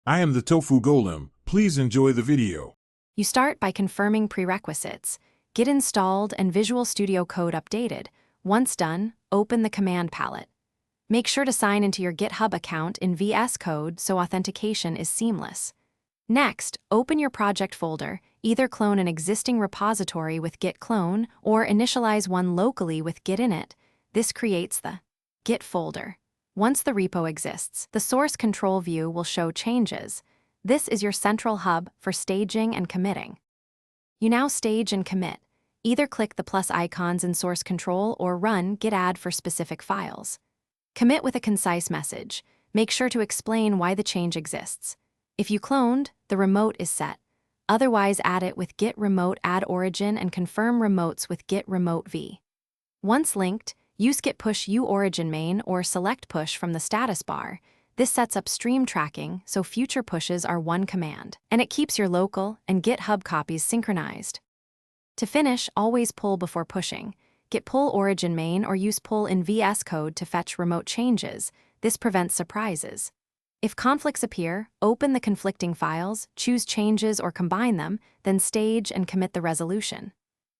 I am the Tofu Golem. Please enjoy the video. You start by confirming prerequisites. Git installed and Visual Studio Code updated. Once done, open the command palette. Make sure to sign into your GitHub account in VS Code so authentication is seamless. Next, open your project folder, either clone an existing repository with git clone or initialize one locally with git init. This creates the Git folder. Once the repo exists, the source control view will show changes. This is your central hub for staging and committing. You now stage and commit. Either click the plus icons in source control or run git add for specific files. Commit with a concise message. Make sure to explain why the change exists. If you cloned, the remote is set. Otherwise, add it with git remote add origin and confirm remotes with git remote v. Once linked, use git push uorigin main or select push from the status bar. This sets up stream tracking so future pushes are one command, and it keeps your local and GitHub copies synchronized. To finish, always pull before pushing. Git pull origin main or use pull in VS Code to fetch remote changes. This prevents surprises. If conflicts appear, open the conflicting files, choose changes or combine them, then stage and commit the resolution.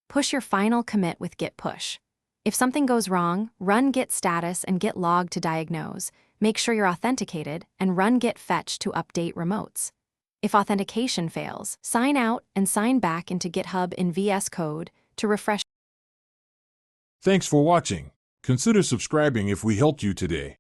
Push your final commit with git push. If something goes wrong, run git status and git log to diagnose. Make sure you're authenticated and run git fetch to update remotes. If authentication fails, sign out and sign back into GitHub in VS Code to refresh. Thanks for watching. Consider subscribing if we helped you today.